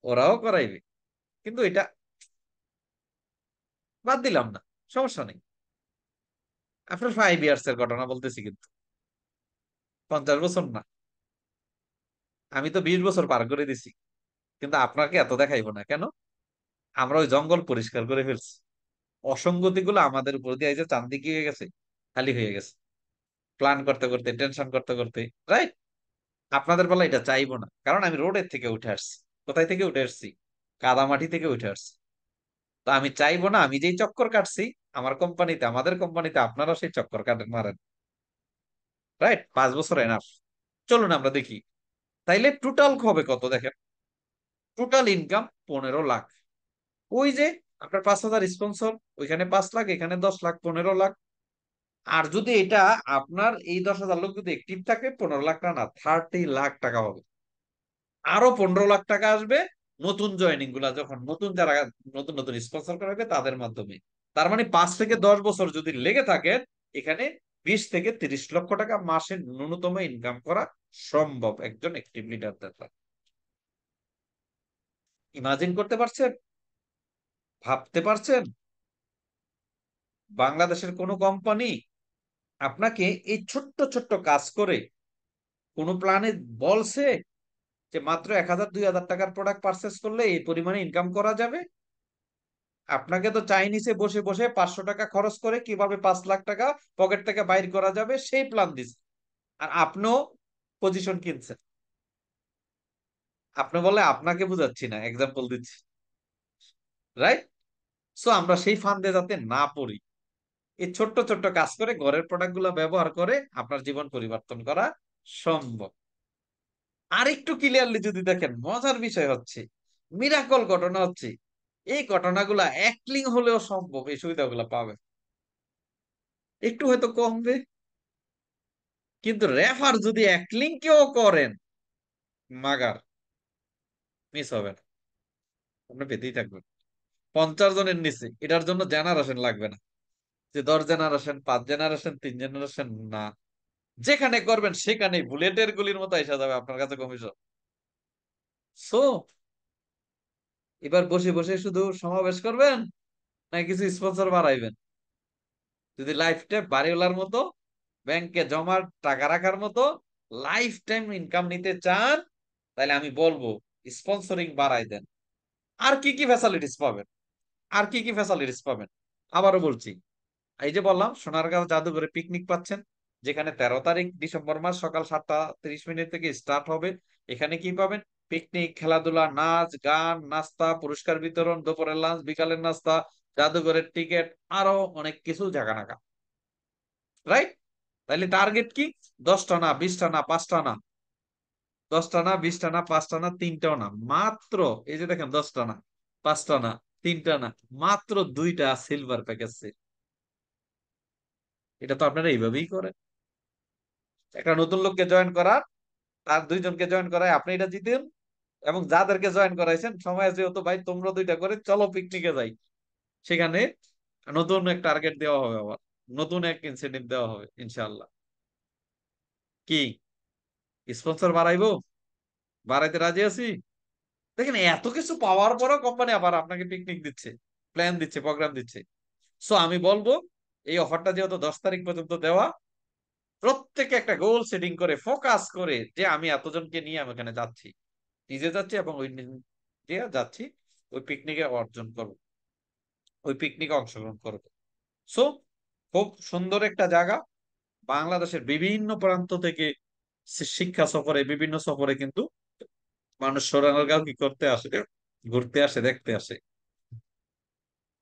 ওরাও করাইবে। কিন্তু এটা বাদ দিলাম না, সমস্যা নেই। আপনার 5 ইয়ার্স এর ঘটনা বলতেছি, কিন্তু 50 বছর না। আমি তো 20 বছর পার করে দিছি, কিন্তু আপনাকে এত দেখাইবো না কেন? আমরা ওই জঙ্গল পরিষ্কার করে ফেলছি, অসঙ্গতি গুলো আমাদের উপর দিয়ে যে চান্দি কি হয়ে গেছে, খালি হয়ে গেছে, প্ল্যান করতে করতে, টেনশন করতে করতে, রাইট? আপনাদের বেলা এটা চাইবো না, কারণ আমি রোডের থেকে উঠে আসছি। কোথায় থেকে উঠে আসছি? কাদামাটি থেকে উঠে আসছি। তো আমি চাইবো না আমি যেই চক্কর কাটছি আমার কোম্পানিতে, আমাদের কোম্পানিতে আপনারা সেই চক্কর কাটেন, মারেন। রাইট? 5 বছর এনাফ। চলুন আমরা দেখি, তাইলে টোটাল হবে কত দেখেন। Total income 15 lakh. ওই যে আপনার 5,000 স্পন্সর, ওইখানে 5 লাখ, এখানে 10 লাখ, 15 লাখ। আর যদি এটা আপনার এই 10,000 লোক যদি অ্যাক্টিভ থাকে, 15 লাখ টাকা না, 30 লাখ টাকা হবে। আরো 15 লাখ টাকা আসবে নতুন জয়েনিং গুলা, যখন নতুন যারা নতুন নতুন স্পন্সর করা হবে তাদের মাধ্যমে। তার মানে 5 থেকে 10 বছর যদি লেগে থাকে, এখানে 20 থেকে 30 লক্ষ টাকা মাসে ন্যূনতম ইনকাম করা সম্ভব একজন অ্যাক্টিভ লিডার দ্বারা। ইমাজিন করতে পারছেন? ভাবতে পারছেন বাংলাদেশের কোনো কোম্পানি আপনাকে এই ছোট্ট ছোট্ট কাজ করে কোন প্ল্যানে বলছে যে মাত্র 1,000 2,000 টাকার প্রোডাক্ট পারচেস করলে এই পরিমাণে ইনকাম করা যাবে? আপনাকে তো চাইনিজে বসে বসে 500 টাকা খরচ করে কিভাবে 5 লাখ টাকা পকেট থেকে বাইর করা যাবে সেই প্ল্যান দিচ্ছে, আর আপনিও পজিশন কিনছেন। আপনি বলে আপনাকে বুঝাচ্ছি না, এক্সাম্পল দিচ্ছি, রাইট? সো আমরা সেই ফান্দে যাতে না পড়ি, এই ছোট্ট ছোট্ট কাজ করে ঘরের প্রোডাক্ট গুলো ব্যবহার করে আপনার জীবন পরিবর্তন করা সম্ভব। আর একটু ক্লিয়ারলি যদি দেখেন, মজার বিষয় হচ্ছে, মিরাকল ঘটনা হচ্ছে, এই ঘটনাগুলা একলিং হলেও সম্ভব এই সুবিধাগুলো পাবে। একটু হয়তো কমবে, কিন্তু রেফার যদি একলিং কেও করেন, মাগার মিস হবে না, আপনি পেতেই থাকবেন 50 জনের নিচে। এটার জন্য জেনারেশন লাগবে না, যে 10 জেনারেশন 5 জেনারেশন 3 জেনারেশন না, যেখানে করবেন সেখানেই বুলেটের গুলির মতো এসে যাবে আপনার কাছে কমিশন। সো এবার বসে বসে শুধু সমাবেশ করবেন, না কিছু স্পন্সর বাড়াইবেন? যদি লাইফ টাইম বাড়িওয়ালার মতো ব্যাংকে জমা টাকা রাখার মতো লাইফ টাইম ইনকাম নিতে চান, তাহলে আমি বলবো স্পন্সরিং বাড়াই দেন। আর কি কি ফ্যাসিলিটিস পাবেন? আর কি কি ফ্যাসিলিটিস পাবেন? আবারও বলছি, এই যে বললাম সোনারগাঁও জাদুঘরে পিকনিক পাচ্ছেন, যেখানে 13 তারিখ ডিসেম্বর মাস সকাল 7টা 30 মিনিট থেকে স্টার্ট হবে। এখানে কি পাবেন? পিকনিক, খেলাধুলা, নাচ গান, নাস্তা, পুরস্কার বিতরণ, দুপুরের লাঞ্চ, বিকালের নাস্তা, জাদুঘরের টিকিট, আরো অনেক কিছু জায়গা নাকা, রাইট? তাহলে টার্গেট কি? 10টা না, 20টা না, 5টা না, 10টা না, 20টা না, 5টা না, 3টাও না, মাত্র এই যে দেখেন 10টা না, 5টা না, 3টা না, মাত্র 2টা সিলভার প্যাকেজ। এটা তো আপনারা এইভাবেই করেন। একটা নতুন লোককে জয়েন করার, তার 2 জনকে জয়েন করায় আপনি এটা জিতেন, এবং যাদেরকে জয়েন করাইছেন সময় আছে, তো ভাই তোমরা 2টা করে চলো পিকনিকে যাই, সেখানে নতুন এক টার্গেট দেওয়া হবে, আবার নতুন এক ইনসেন্টিভ দেওয়া হবে ইনশাআল্লাহ। কি স্পন্সর বাড়াইবো? বাড়াইতে রাজি আছি। দেখেন এত কিছু পাওয়ার পরও কোম্পানি আবার আপনাকে পিকনিক দিচ্ছে, প্ল্যান দিচ্ছে, প্রোগ্রাম দিচ্ছে। সো আমি বলবো এই অফারটা যেহেতু 10 তারিখ পর্যন্ত দেওয়া, প্রত্যেকে একটা গোল সেটিং করে ফোকাস করে যে আমি এতজনকে নিয়ে আমি ওখানে যাচ্ছি, নিজে যাচ্ছি এবং ওই দিয়ে যাচ্ছি, ওই পিকনিকে অর্জন করব, ওই পিকনিকে অংশগ্রহণ করব। সো খুব সুন্দর একটা জায়গা। বাংলাদেশের বিভিন্ন প্রান্ত থেকে শিক্ষা সফরে, বিভিন্ন সফরে কিন্তু মানুষ সোনারগাঁও কি করতে আসে, ঘুরতে আসে, দেখতে আসে।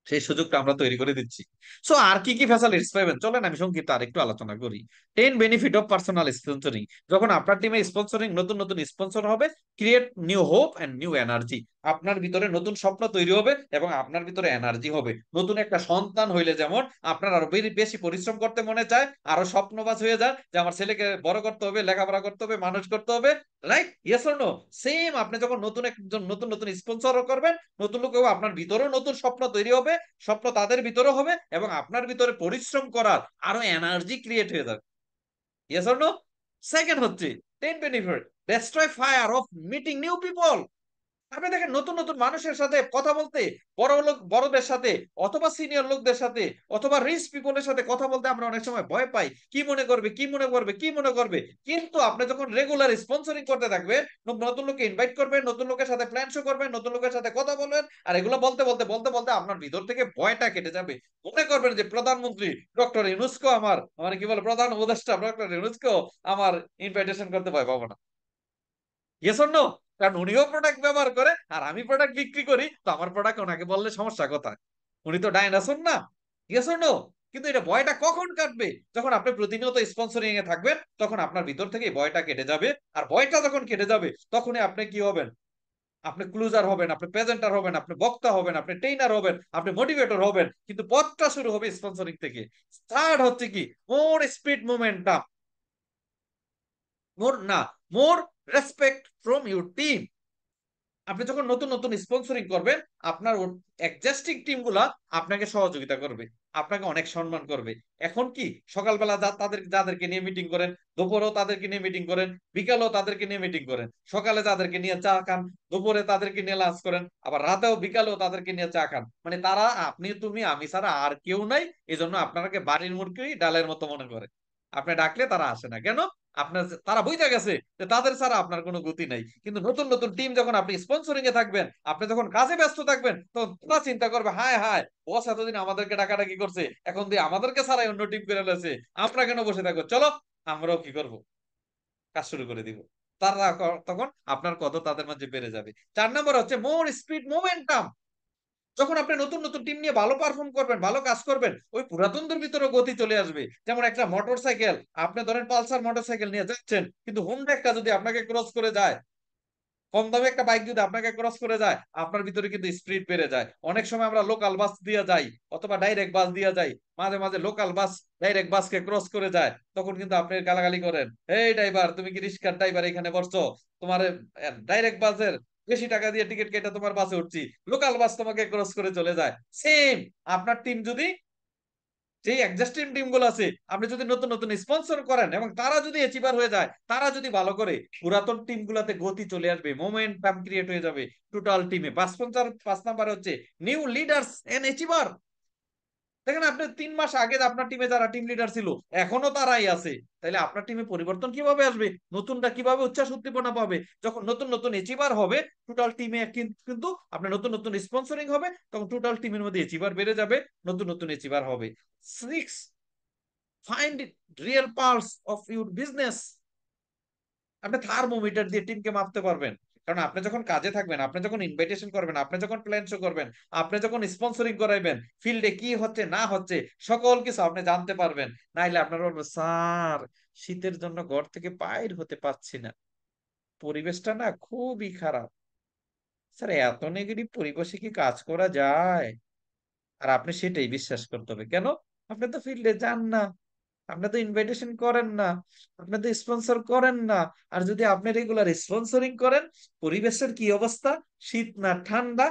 সেই সুযোগটা আমরা তৈরি করে দিচ্ছি। সো আর কি কি ফ্যাসিলিটিস পাবেন চলেন আমি সংক্ষিপ্ত আর একটু আলোচনা করি। 10 বেনিফিট অফ পার্সোনাল স্পন্সরিং। যখন আপনার টিমে স্পন্সরিং, নতুন নতুন স্পন্সর হবে, create new hope and new energy. আপনার ভিতরে নতুন স্বপ্ন তৈরি হবে এবং আপনার ভিতরে এনার্জি হবে। নতুন একটা সন্তান হইলে যেমন আপনার আরো বেশি পরিশ্রম করতে মনে চায়, আরো স্বপ্নবাজ হয়ে যান যে আমার ছেলেকে বড় করতে হবে, লেখাপড়া করতে হবে, মানুষ করতে হবে, right? Yes or no? Same আপনি যখন নতুন একজন নতুন নতুন স্পন্সর করবেন, নতুন লোক আপনার ভিতরেও নতুন স্বপ্ন তৈরি হবে, স্বপ্ন তাদের ভিতরে হবে, এবং আপনার ভিতরে পরিশ্রম করার আরো এনার্জি ক্রিয়েট হয়ে যাবে। Yes or no? সেকেন্ড হচ্ছে 10 benefit destroy fire of meeting new people. আপনি দেখেন নতুন নতুন মানুষের সাথে কথা বলতে, বড় লোক বড়দের সাথে, অথবা সিনিয়র লোকদের সাথে, অথবা রিচ পিপলের সাথে কথা বলতে আমরা অনেক সময় ভয় পাই, কি মনে করবে, কি মনে করবে, কি মনে করবে। কিন্তু আপনি যখন রেগুলার স্পন্সরিং করতে থাকবেন, নতুন লোককে ইনভাইট করবেন, নতুন লোকের সাথে প্ল্যান শো করবেন, নতুন লোকের সাথে কথা বলবেন, আর এগুলো বলতে বলতে বলতে বলতে আপনার ভিতর থেকে ভয়টা কেটে যাবে। মনে করবেন যে প্রধানমন্ত্রী ডক্টর ইউনুসকো আমার, মানে কি বলে, প্রধান উপদেষ্টা ডক্টর ইউনুসকো আমার ইনভাইটেশন করতে ভয় পাবো না। Yes or no? কারণ উনিও প্রোডাক্ট ব্যবহার করে আর আমি প্রোডাক্ট বিক্রি করি, তো আমার প্রোডাক্ট ওনাকে বললে সমস্যা কোথায়? উনি তো ডাইনোসর না। Yes or no? কিন্তু এটা ভয়টা কখন কাটবে? যখন আপনি প্রতিনিয়ত স্পন্সরিং এ থাকবেন, তখন আপনার ভিতর থেকে এই ভয়টা কেটে যাবে। আর ভয়টা যখন কেটে যাবে, তখনই আপনি কি হবেন? আপনি ক্লুজার হবেন, আপনি প্রেজেন্টার হবেন, আপনি বক্তা হবেন, আপনি ট্রেনার হবেন, আপনি মোটিভেটর হবেন, কিন্তু পথটা শুরু হবে স্পন্সরিং থেকে। থার্ড হচ্ছে কি? মোর স্পিড মোমেন্টাম, মোর না, মোর রেসপেক্ট ফ্রম ইউর টিম। আপনি যখন নতুন নতুন স্পন্সরিং করবেন, আপনার এক্সিস্টিং টিম গুলা আপনাকে সহযোগিতা করবে, আপনাকে অনেক সম্মান করবে। এখন কি সকালবেলা যাদেরকে নিয়ে মিটিং করেন, দুপুরেও তাদেরকে নিয়ে মিটিং করেন, বিকালেও তাদেরকে নিয়ে মিটিং করেন, সকালে তাদেরকে নিয়ে চা খান, দুপুরে তাদেরকে নিয়ে লাঞ্চ করেন, আবার রাতেও বিকালেও তাদেরকে নিয়ে চা খান। মানে তারা আপনি তুমি আমি ছাড়া আর কেউ নাই, এই জন্য আপনাকে বাড়ির মুরগি ডালের মতো মনে করে। আপনি ডাকলে তারা আসে না কেন? আপনার তারা বুঝতে গেছে যে তাদের ছাড়া আপনার কোনো গতি নাই। কিন্তু নতুন নতুন টিম যখন আপনি স্পন্সরিং এ থাকবেন, আপনি যখন কাজে ব্যস্ত থাকবেন, তখন তারা চিন্তা করবে, হায় হায়, বস এতদিন আমাদেরকে ডাকাডাকি করছে, এখন দিয়ে আমাদেরকে ছাড়াই অন্য টিম করে ফেলেছে, আমরা কেন বসে থাকবো, চলো আমরাও কি করব, কাজ শুরু করে দিব। তারা তখন আপনার কত তাদের মাঝে বেড়ে যাবে। 4 নম্বর হচ্ছে মোর স্পিড মোমেন্টাম। যখন আপনি নতুন নতুন টিম নিয়ে ভালো পারফর্ম করবেন, ভালো কাজ করবেন, ওই পুরাতনদের ভিতরে গতি চলে আসবে। যেমন একটা মোটর সাইকেল, আপনি ধরেন পালসার মোটর সাইকেল নিয়ে যাচ্ছেন, কিন্তু হোন্ডা একটা যদি আপনাকে ক্রস করে যায়, কম দামে একটা বাইক যদি আপনাকে ক্রস করে যায়, আপনার ভিতরে কিন্তু স্পিড বেড়ে যায়। অনেক সময় আমরা লোকাল বাস দিয়ে যাই অথবা ডাইরেক্ট বাস দিয়ে যাই, মাঝে মাঝে লোকাল বাস ডাইরেক্ট বাসকে ক্রস করে যায়, তখন কিন্তু আপনি গালাগালি করেন, এই ড্রাইভার, তুমি কি রিক্সার ড্রাইভার এখানে বসছো? তোমার ডাইরেক্ট বাসের বেশি টাকা দিয়ে টিকিট কেটে তোমার বাসে উঠছি, লোকাল বাস তোমাকে ক্রস করে চলে যায়। সেম আপনার টিম যদি, যে এক্সিস্টিং টিম গুলো আছে, আপনি যদি নতুন নতুন স্পন্সর করেন এবং তারা যদি অ্যাচিভার হয়ে যায়, তারা যদি ভালো করে, পুরাতন টিম গুলাতে গতি চলে আসবে, মোমেন্টাম ক্রিয়েট হয়ে যাবে টোটাল টিমে। 5 নাম্বার হচ্ছে নিউ লিডার্স এন্ড অ্যাচিভার। দেখেন আপনি 3 মাস আগে আপনার টিমে যারা টিম লিডার ছিল, এখনো তারাই আছে। তাহলে আপনার টিমে পরিবর্তন কিভাবে আসবে? নতুনটা কিভাবে উচ্ছ্বাস উদ্দীপনা পাবে? যখন নতুন নতুন অ্যাচিভার হবে টোটাল টিমে, কিন্তু আপনার নতুন নতুন স্পন্সরিং হবে, তখন টোটাল টিমের মধ্যে অ্যাচিভার বেড়ে যাবে, নতুন নতুন অ্যাচিভার হবে। 6, find real pulse of your business. আপনি থার্মোমিটার দিয়ে টিমকে মাপতে পারবেন। কারণ আপনি যখন কাজে থাকবেন, আপনি যখন ইনভাইটেশন করবেন, আপনি যখন প্ল্যান শো করবেন, আপনি যখন স্পন্সরিং করাইবেন, ফিল্ডে কি হচ্ছে না হচ্ছে সকল কিছু আপনি জানতে পারবেন। নাইলে আপনার বলবো, স্যার শীতের জন্য ঘর থেকে বাইর হতে পারছি না, পরিবেশটা না খুবই খারাপ। স্যার এত নেগেটিভ পরিবেশে কি কাজ করা যায়? আর আপনি সেটাই বিশ্বাস করতে হবে কেন? আপনি তো ফিল্ডে যান না, আপনি তো ইনভাইটেশন করেন না, আপনি তো স্পন্সর করেন না। আর যদি আপনি রেগুলার স্পন্সরিং করেন, পরিবেশের কি অবস্থা, শীত না ঠান্ডা,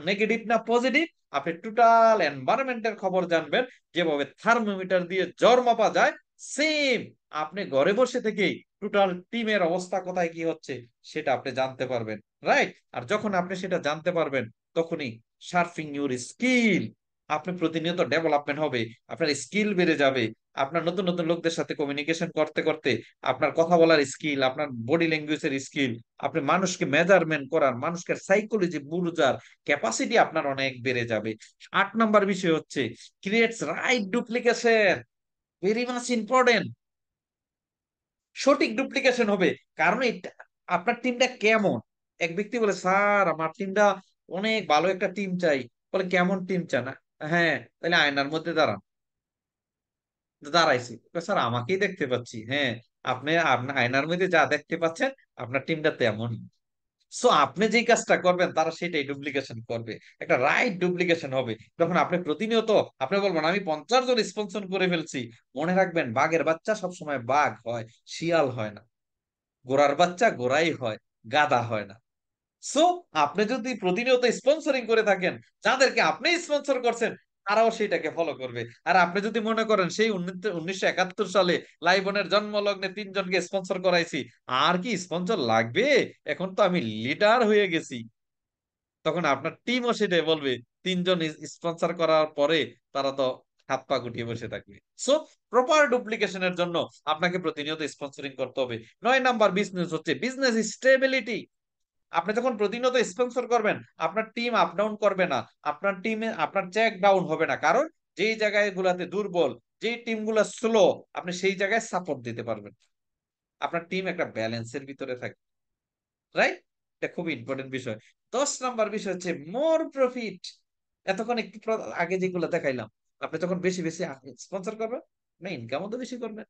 নেগেটিভ না পজিটিভ, আপনি টোটাল এনভায়রনমেন্টের খবর জানবেন। যেভাবে থার্মোমিটার দিয়ে জ্বর মাপা যায়, সেম আপনি ঘরে বসে থেকেই টোটাল টিমের অবস্থা কোথায় কি হচ্ছে সেটা আপনি জানতে পারবেন। রাইট? আর যখন আপনি সেটা জানতে পারবেন, তখনই শার্পিং ইউর স্কিল, আপনি প্রতিনিয়ত ডেভেলপমেন্ট হবে, আপনার স্কিল বেড়ে যাবে। আপনার নতুন নতুন লোকদের সাথে কমিউনিকেশন করতে করতে আপনার কথা বলার স্কিল, আপনার বডি ল্যাঙ্গুয়েজের স্কিল, আপনি মানুষকে মেজারমেন্ট করার, মানুষকে সাইকোলজি বুঝার ক্যাপাসিটি আপনার অনেক বেড়ে যাবে। 8 নম্বর বিষয় হচ্ছে creates right duplication, very much important. সঠিক ডুপ্লিকেশন হবে। কারণ এটা, আপনার টিমটা কেমন? এক ব্যক্তি বলে, স্যার আমার টিমটা অনেক ভালো একটা টিম চাই। বলে কেমন টিম চান? হ্যাঁ, তাহলে আয়নার মধ্যে দাঁড়ান। দাঁড়াইছি, স্যার আমাকেই দেখতে পাচ্ছি। হ্যাঁ, আপনি আপনার আয়নার মধ্যে যা দেখতে পাচ্ছেন, আপনার টিমটা তেমন। সো আপনি যেই কাজটা করবেন, তারা সেটাই ডুপ্লিকেশন করবে। একটা রাইট ডুপ্লিকেশন হবে যখন আপনি প্রতিনিয়ত, আপনি বলবেন আমি 50 জন স্পন্সর করে ফেলছি। মনে রাখবেন, বাঘের বাচ্চা সবসময় বাঘ হয়, শিয়াল হয় না। ঘোড়ার বাচ্চা ঘোড়াই হয়, গাধা হয় না। সো আপনি যদি প্রতিনিয়ত স্পন্সরিং করে থাকেন, যাদেরকে আপনি স্পন্সর করছেন, তারাও সেটাকে ফলো করবে। আর আপনি যদি মনে করেন সেই 1971 সালে লাইবনের জন্ম লগ্নে 3 জনকে স্পন্সর করাইছি, আর কি স্পন্সর লাগবে, এখন তো আমি লিডার হয়ে গেছি, তখন আপনার টিমও সেটাই বলবে। 3 জন স্পন্সর করার পরে তারা তো হাত পা গুটিয়ে বসে থাকবে। সো প্রপার ডুপ্লিকেশনের জন্য আপনাকে প্রতিনিয়ত স্পন্সরিং করতে হবে। 9 নাম্বার বিজনেস হচ্ছে বিজনেস স্টেবিলিটি। আপনি যখন প্রতিনিয়ত স্পন্সর করবেন, আপনার টিম আপ ডাউন করবে না, আপনার টিমে আপনার চেক ডাউন হবে না। কারণ যেই জায়গায় গুলাতে দুর্বল, যেই টিম গুলা স্লো, আপনি সেই জায়গায় সাপোর্ট দিতে পারবেন। আপনার টিম একটা ব্যালেন্সের ভিতরে থাকে। রাইট? এটা খুব ইম্পর্টেন্ট বিষয়। 10 নাম্বার বিষয় হচ্ছে মোর প্রফিট। এতক্ষণ একটু আগে যেগুলো দেখাইলাম, আপনি যখন বেশি বেশি স্পন্সর করবেন, না ইনকামও তো বেশি করবেন,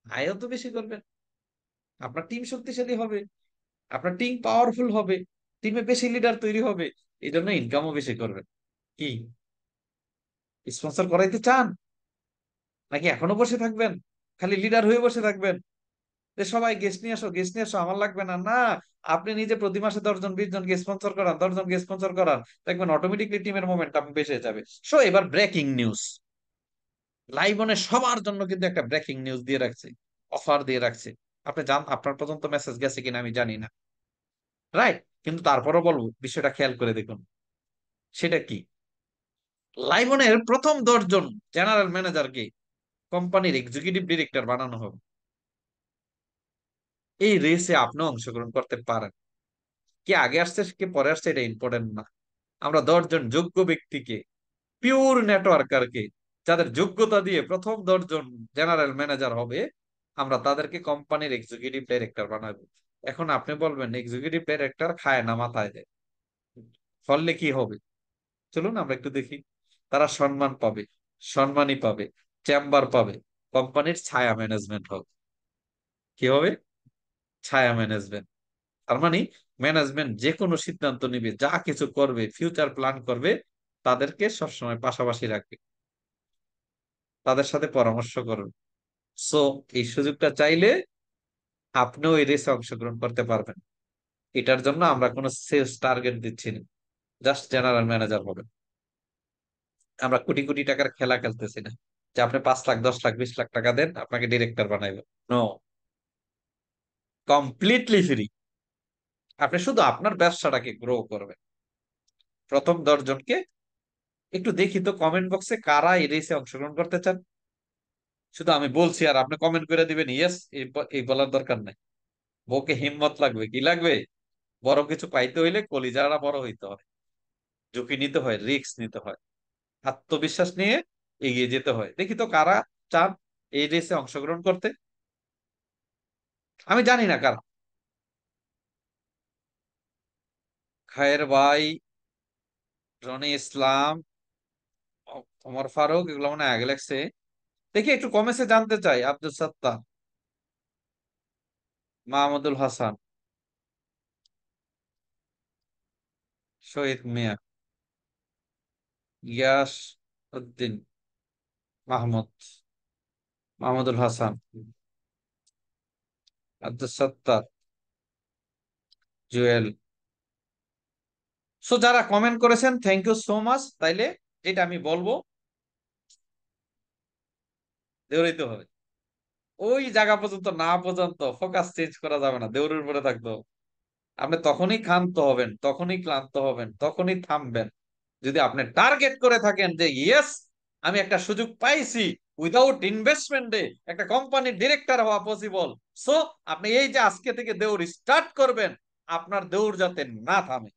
আয়ও তো বেশি করবেন, আপনার টিম শক্তিশালী হবে, আপনার টিম পাওয়ারফুল হবে, টিমে বেশি লিডার তৈরি হবে, এই জন্য ইনকামও বেশি করবেন। কি স্পন্সর করাইতে চান, নাকি এখনো বসে থাকবেন, খালি লিডার হয়ে বসে থাকবেন যে সবাই গেস্ট নিয়ে আসো, গেস্ট নিয়ে আসো, আমার লাগবে না? না, আপনি নিজে প্রতি মাসে 10 জন 20 জনকে স্পন্সর করান, 10 জনকে স্পন্সর করান, দেখবেন অটোমেটিকলি টিমের মোমেন্টাম বেড়ে যাবে। সো এবার ব্রেকিং নিউজ, লাইভনে সবার জন্য কিন্তু একটা ব্রেকিং নিউজ দিয়ে রাখছে, অফার দিয়ে রাখছে। আপনি জান, আপনার পর্যন্ত মেসেজ গেছে কিনা আমি জানি না, রাইট? কিন্তু তারপরও বলবো, বিষয়টা খেয়াল করে দেখুন। সেটা কি? লাইভনের প্রথম 10 জন জেনারেল ম্যানেজারকে কোম্পানির এক্সিকিউটিভ ডিরেক্টর বানানো হবে। এই রেসে আপনিও অংশগ্রহণ করতে পারেন। কে আগে আসছে কে পরে আসছে এটা ইম্পর্টেন্ট না। আমরা 10 জন যোগ্য ব্যক্তিকে, পিওর নেটওয়ার্কারকে, যাদের যোগ্যতা দিয়ে প্রথম 10 জন জেনারেল ম্যানেজার হবে, আমরা তাদেরকে কোম্পানির এক্সিকিউটিভ ডাইরেক্টর বানাবো। এখন আপনি বলবেন এক্সিকিউটিভ ডাইরেক্টর খায় না মাথায় দেয়, ফললে কি হবে? চলুন আমরা একটু দেখি। তারা সম্মান পাবে, সম্মানই পাবে, চেম্বার পাবে, কোম্পানির ছায়া ম্যানেজমেন্ট হবে। কি হবে? ছায়া ম্যানেজমেন্ট। তার মানে ম্যানেজমেন্ট যে কোনো সিদ্ধান্ত নিবে, যা কিছু করবে, ফিউচার প্ল্যান করবে, তাদেরকে সবসময় পাশাপাশি রাখবে, তাদের সাথে পরামর্শ করবে। সো এই সুযোগটা চাইলে আপনিও এই রেসে অংশগ্রহণ করতে পারবেন। এটার জন্য আমরা কোনো সেলস টার্গেট দিচ্ছি না, জাস্ট জেনারেল ম্যানেজার হবেন। আমরা কোটি কোটি টাকার খেলা খেলতেছি না যে আপনি 5 লাখ 10 লাখ 20 লাখ টাকা দেন আপনাকে ডিরেক্টর বানাইবো। No, completely free. আপনি শুধু আপনার ব্যবসাটাকে গ্রো করবেন। প্রথম 10 জনকে একটু দেখি তো কমেন্ট বক্সে কারা এই রেসে অংশগ্রহণ করতে চান। শুধু আমি বলছি আর আপনি কমেন্ট করে দিবেন ইয়েস, এই বলার দরকার নাই। বউকে হিম্মত লাগবে, কি লাগবে? বড় কিছু পাইতে হইলে কলিজারা বড় হইতে হয়, ঝুঁকি নিতে হয়, রিস্ক নিতে হয়, আত্মবিশ্বাস নিয়ে এগিয়ে যেতে হয়। দেখি তো কারা চান এই রেসে অংশগ্রহণ করতে। আমি জানি না কারা। খায়ের ভাই, রনি ইসলাম, ওমর ফারুক, এগুলো মনে হয় আগে লাগছে। দেখি একটু কমেছে জানতে চাই। আব্দুল সাত্তার, মাহমুদুল হাসান, শহীদ মিয়া, গিয়াস উদ্দিন মাহমুদ, মাহমুদুল হাসান, আব্দুল সাত্তার, জুয়েল। সো যারা কমেন্ট করেছেন থ্যাংক ইউ সো মাচ। তাইলে যেটা আমি বলবো, দৌড়াইতে হবে। ওই জায়গা পর্যন্ত না পর্যন্ত ফোকাস চেঞ্জ করা যাবে না, দৌড়ের উপরে থাকতে হবে। আপনি তখনই ক্ষান্ত হবেন, তখনই ক্লান্ত হবেন, তখনই থামবেন যদি আপনি টার্গেট করে থাকেন যে ইয়েস, আমি একটা সুযোগ পাইছি, উইদাউট ইনভেস্টমেন্টে একটা কোম্পানির ডিরেক্টর হওয়া পসিবল। সো আপনি এই যে আজকে থেকে দৌড় স্টার্ট করবেন, আপনার দৌড় যাতে না থামে,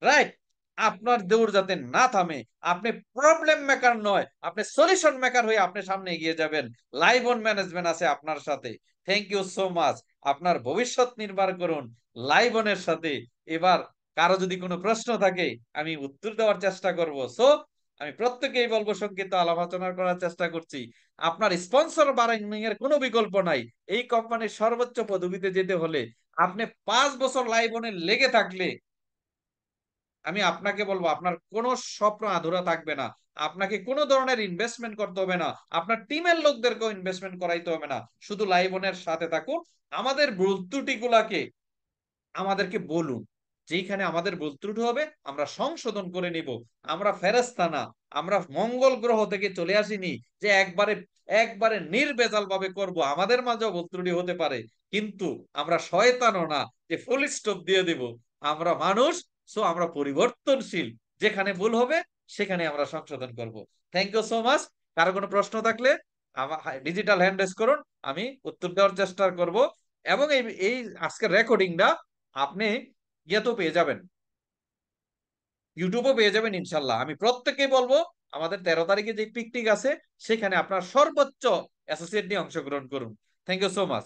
রাইট? আপনার দৌড় যাতে না থামে। আপনি প্রবলেম মেকার নয়, আপনি সলিউশন মেকার হয়ে আপনি সামনে এগিয়ে যাবেন। লাইভ অন ম্যানেজমেন্ট আছে আপনার সাথে। Thank you so much. আপনার ভবিষ্যৎ নির্ভর করুন লাইভ অনের সাথে। এবার কারো যদি কোনো প্রশ্ন থাকে আমি উত্তর দেওয়ার চেষ্টা করব। সো আমি প্রত্যেকেই বলবো, সংক্ষিপ্ত আলোচনা করার চেষ্টা করছি। আপনার স্পন্সর বাড়ানোর এর কোনো বিকল্প নাই। এই কোম্পানির সর্বোচ্চ পদবিতে যেতে হলে আপনি 5 বছর লাইভ অনে লেগে থাকলে আমি আপনাকে বলবো আপনার কোনো স্বপ্ন আধুরা থাকবে না। আপনাকে কোনো ধরনের ইনভেস্টমেন্ট করতে হবে না, আপনার টিমের লোকদেরকেও ইনভেস্টমেন্ট করাইতে হবে না। শুধু লাইভনের সাথে থাকুন, আমাদের ভুল ত্রুটিগুলাকে আমাদেরকে বলুন। যেখানে আমাদের ভুল ত্রুটি হবে আমরা সংশোধন করে নিব। আমরা ফেরেশতা না, আমরা মঙ্গল গ্রহ থেকে চলে আসিনি যে একবারে একবারে নির্ভেজাল ভাবে করব। আমাদের মাঝেও ভুল ত্রুটি হতে পারে, কিন্তু আমরা শয়তানও না যে ফুল স্টপ দিয়ে দিব। আমরা মানুষ, সো আমরা পরিবর্তনশীল। যেখানে ভুল হবে সেখানে আমরা সংশোধন করব। Thank you so much. কারো কোনো প্রশ্ন থাকলে আমার ডিজিটাল হ্যান্ড রেজ করুন, আমি উত্তর দেওয়ার চেষ্টা করব। এবং এই এই আজকের রেকর্ডিংটা আপনি ইয়েতেও পেয়ে যাবেন, ইউটিউবও পেয়ে যাবেন ইনশাল্লাহ। আমি প্রত্যেককেই বলবো আমাদের 13 তারিখে যে পিকনিক আছে সেখানে আপনার সর্বোচ্চ অ্যাসোসিয়েট নিয়ে অংশগ্রহণ করুন। Thank you so much.